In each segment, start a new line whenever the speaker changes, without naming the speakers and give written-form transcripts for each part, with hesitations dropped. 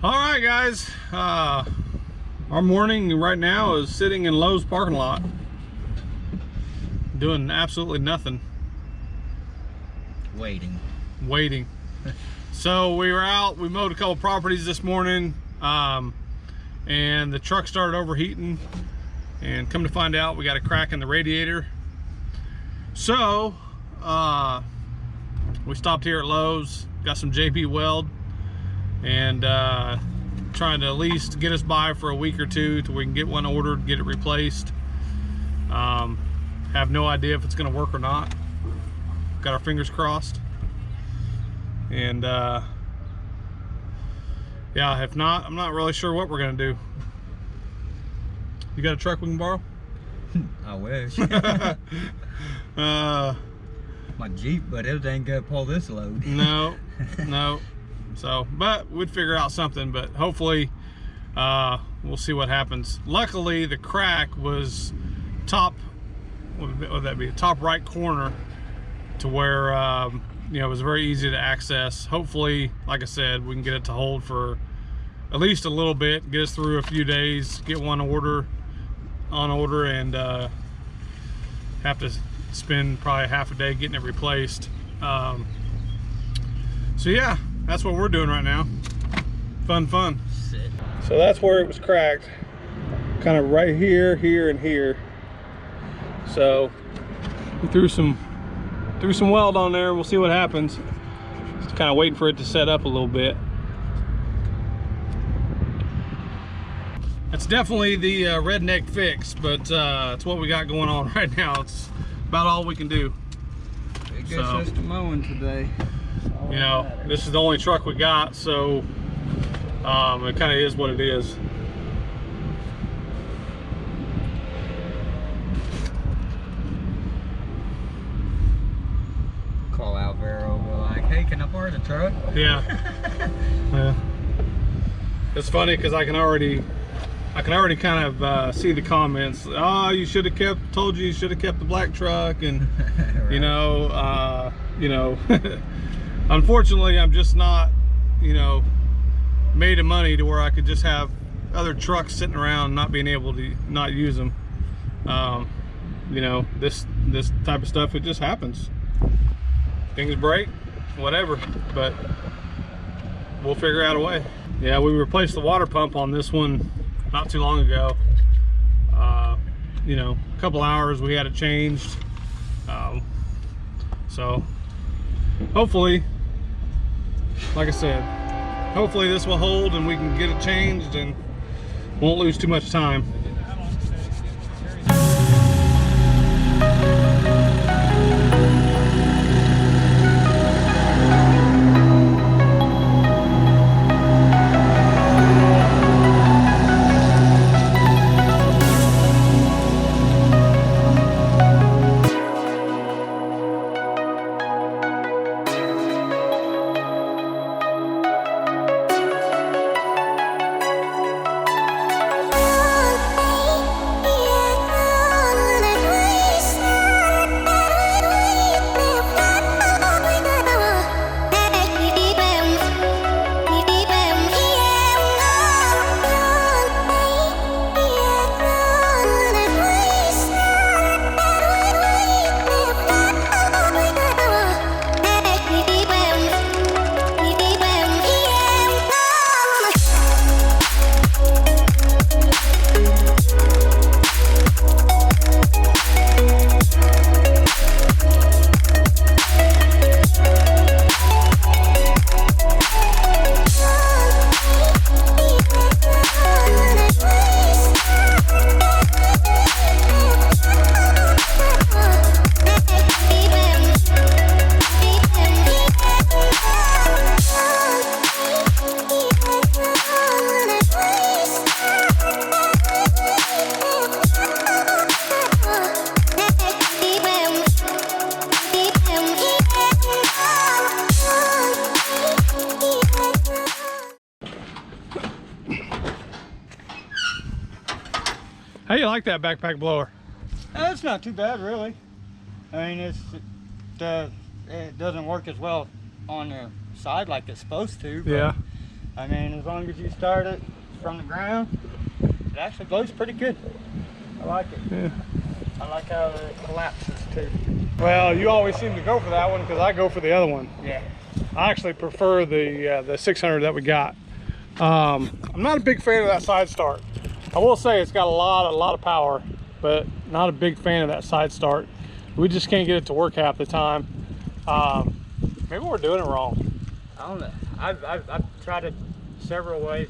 All right, guys. Our morning right now is sitting in Lowe's parking lot, doing absolutely nothing. Waiting. So we were out. We mowed a couple properties this morning, and the truck started overheating. And come to find out, we got a crack in the radiator. So we stopped here at Lowe's, got some JP weld, and trying to at least get us by for a week or two till we can get one ordered, get it replaced. Have no idea if it's going to work or not. Got our fingers crossed. And yeah, if not, I'm not really sure what we're going to do. You got a truck we can borrow?
I wish.
My
Jeep, but it ain't gonna pull this load.
No. So, but we'd figure out something, but hopefully we'll see what happens. Luckily, the crack was top, what would that be? Top right corner, to where you know, it was very easy to access. Hopefully, like I said, we can get it to hold for at least a little bit, get us through a few days, get one on order, and have to spend probably half a day getting it replaced. So yeah, that's what we're doing right now. Fun. So that's where it was cracked, kind of right here, and here. So we threw some weld on there. We'll see what happens. Just kind of waiting for it to set up a little bit. It's definitely the redneck fix, but it's what we got going on right now. It's about all we can do.
It gets us to mowing today.
You know, this is the only truck we got, so it kind of is what it is.
Call out Vero, be like, hey, can I borrow the truck?
Yeah. Yeah. It's funny because I can already kind of see the comments. Oh, you should have told you should have kept the black truck, and right. you know, unfortunately, I'm just not, made of money to where I could just have other trucks sitting around not being able to not use them. This type of stuff, it just happens. Things break, whatever, but we'll figure out a way. Yeah, we replaced the water pump on this one not too long ago. A couple hours we had it changed. So hopefully, like I said, hopefully this will hold and we can get it changed and won't lose too much time. How do you like that backpack blower?
It's not too bad, really. I mean, it doesn't work as well on the side like it's supposed to. But,
yeah.
I mean, as long as you start it from the ground, it actually blows pretty good. I like it.
Yeah.
I like how it collapses too.
Well, you always seem to go for that one because I go for the other one.
Yeah.
I actually prefer the 600 that we got. I'm not a big fan of that side start. I will say it's got a lot of power, but not a big fan of that side start. We just can't get it to work half the time. Maybe we're doing it wrong.
I don't know. I've tried it several ways.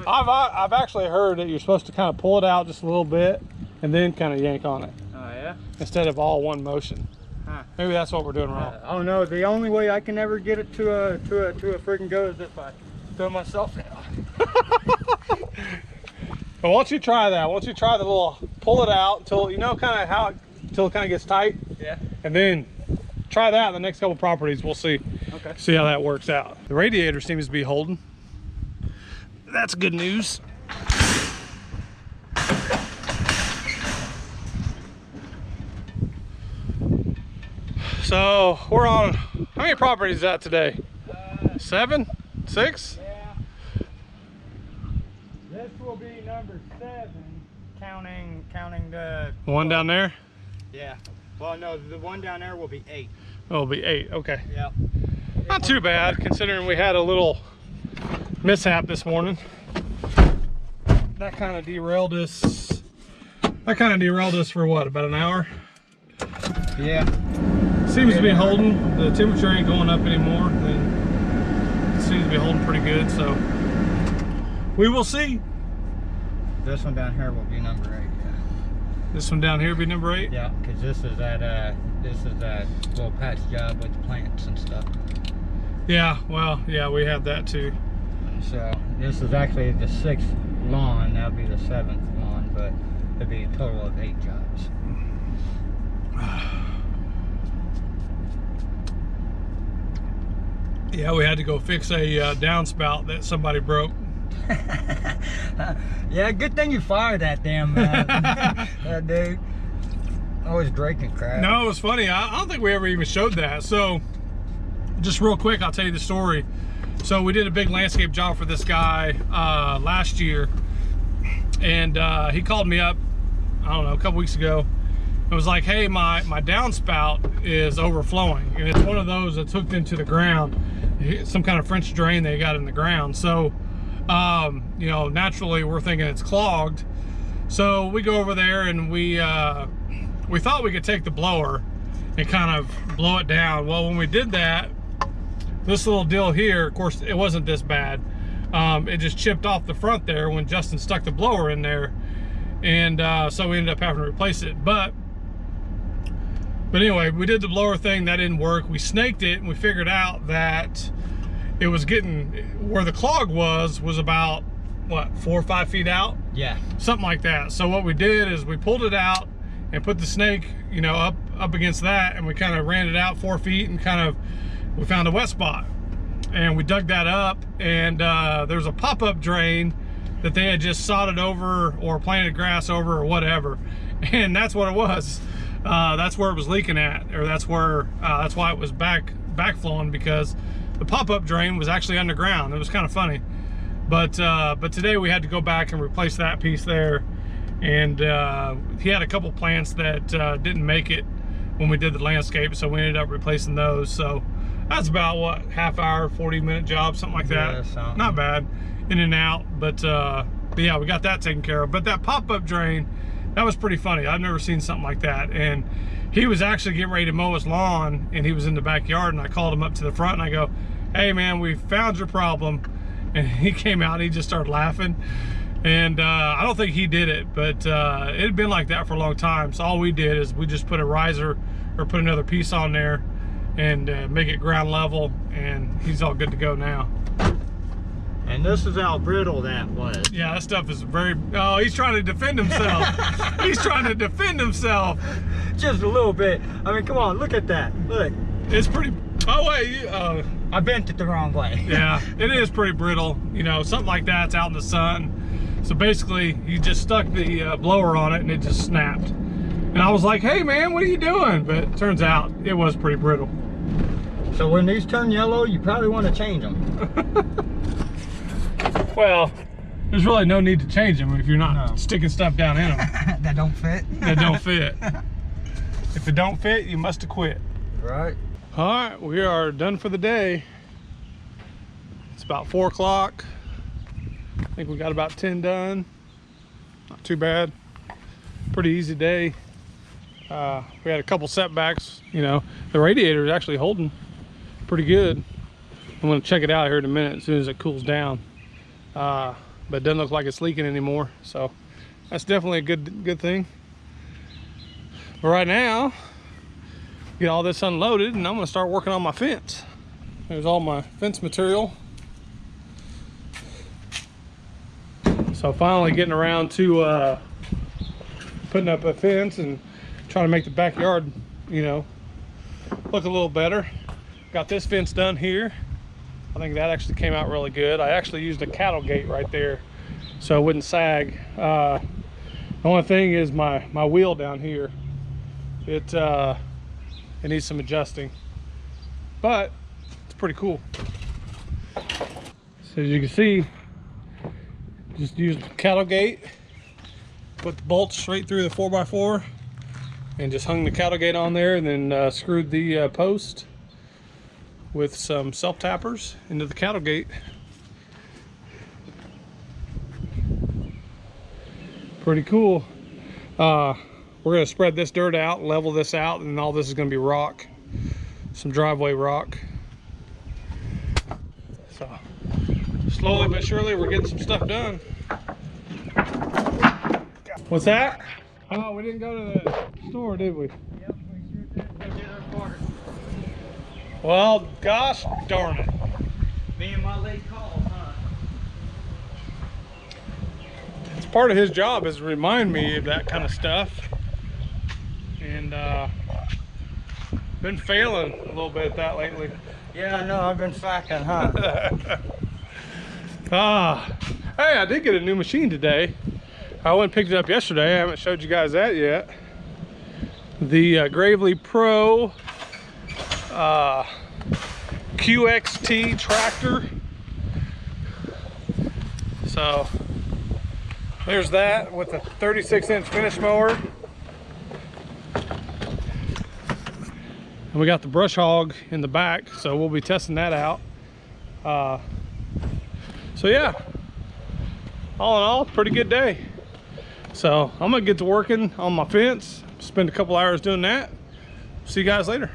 I've actually heard that you're supposed to kind of pull it out just a little bit and then kind of yank on it.
Oh yeah.
Instead of all one motion.
Huh.
Maybe that's what we're doing wrong.
Oh no, the only way I can ever get it to a freaking go is if I throw myself down.
But once you try that, once you try the little pull it out until you know kind of how until it kind of gets tight.
Yeah.
And then try that on the next couple properties. We'll see.
Okay.
See how that works out. The radiator seems to be holding. That's good news. So we're on, how many properties is that today? 7? 6?
Yeah. This will be number 7, counting the
One down there?
Yeah. Well, no, the one down there will be 8.
Oh, it'll be 8, okay.
Yeah.
Not too bad considering we had a little mishap this morning. That kind of derailed us. That kind of derailed us for what, about an hour?
Yeah.
Seems to be holding. The temperature ain't going up anymore, and it seems to be holding pretty good. So we will see.
This one down here will be number 8. Yeah.
This one down here will be number 8.
Yeah, because this is that little patch job with the plants and stuff.
Yeah. Well, yeah, we have that too.
So this is actually the 6th lawn. That'll be the 7th lawn, but it'll be a total of 8 jobs.
Yeah, we had to go fix a downspout that somebody broke.
Yeah, good thing you fired that damn that dude. Always breaking crap.
No, it was funny. I don't think we ever even showed that. So, just real quick, I'll tell you the story. So we did a big landscape job for this guy last year, and he called me up, I don't know, a couple weeks ago. It was like, hey, my downspout is overflowing, and it's one of those that's hooked into the ground, some kind of French drain they got in the ground. So, you know, naturally we're thinking it's clogged. So we go over there and we thought we could take the blower and kind of blow it down. Well, when we did that, this little deal here, of course, it wasn't this bad. It just chipped off the front there when Justin stuck the blower in there, and so we ended up having to replace it. But anyway, we did the blower thing, that didn't work. We snaked it and we figured out that it was getting, where the clog was about, what, 4 or 5 feet out?
Yeah.
Something like that. So what we did is we pulled it out and put the snake, you know, up against that, and we kind of ran it out 4 feet and kind of, we found a wet spot. And we dug that up, and there's a pop-up drain that they had just sodded over or planted grass over or whatever. And that's what it was. That's where it was leaking at, or that's why it was backflowing, because the pop-up drain was actually underground. It was kind of funny. But today we had to go back and replace that piece there. And he had a couple plants that didn't make it when we did the landscape, so we ended up replacing those. So that's about, what, half hour, 40-minute job, something like that.
Yeah,
not bad, in and out. But yeah, we got that taken care of. But that pop-up drain, that was pretty funny. I've never seen something like that. And he was actually getting ready to mow his lawn, and he was in the backyard, and I called him up to the front, and I go, hey man, we found your problem. And he came out and he just started laughing. And I don't think he did it, but it had been like that for a long time. So all we did is we just put a riser or put another piece on there and make it ground level, and he's all good to go now.
And this is how brittle that was.
Yeah, that stuff is very, oh, he's trying to defend himself. He's trying to defend himself.
Just a little bit. I mean, come on, look at that. Look.
It's pretty, oh wait,
I bent it the wrong way.
Yeah, it is pretty brittle. You know, something like that's out in the sun. So basically, you just stuck the blower on it and it just snapped. And I was like, hey man, what are you doing? But it turns out it was pretty brittle.
So when these turn yellow, you probably want to change them.
Well, there's really no need to change them if you're not sticking stuff down in them.
That don't fit?
That don't fit. If it don't fit, you must have quit.
Right.
All right, we are done for the day. It's about 4 o'clock. I think we got about 10 done. Not too bad. Pretty easy day. We had a couple setbacks. You know, the radiator is actually holding pretty good. I'm gonna check it out here in a minute as soon as it cools down. But it doesn't look like it's leaking anymore, so that's definitely a good thing. But right now, get all this unloaded and I'm gonna start working on my fence. There's all my fence material. So finally getting around to putting up a fence and trying to make the backyard, you know, look a little better. Got this fence done here. I think that actually came out really good. I actually used a cattle gate right there so it wouldn't sag. The only thing is my wheel down here, it needs some adjusting, but it's pretty cool. So as you can see, just used the cattle gate, put the bolts straight through the 4x4 and just hung the cattle gate on there, and then screwed the post with some self tappers into the cattle gate. Pretty cool. We're gonna spread this dirt out, level this out, and all this is gonna be rock, some driveway rock. So slowly but surely we're getting some stuff done. What's that? Oh, we didn't go to the store, did we?
Yep, we sure did. Go get our part.
Well, gosh darn it.
Me and my late calls, huh?
It's part of his job is to remind me of that kind of stuff. And been failing a little bit at that lately.
Yeah, I know. I've been slacking, huh?
Hey, I did get a new machine today. I went and picked it up yesterday. I haven't showed you guys that yet. The Gravely Pro QXT tractor. So there's that with a 36-inch finish mower. And we got the brush hog in the back, so we'll be testing that out. So yeah, all in all, pretty good day. So I'm gonna get to working on my fence, spend a couple hours doing that. See you guys later.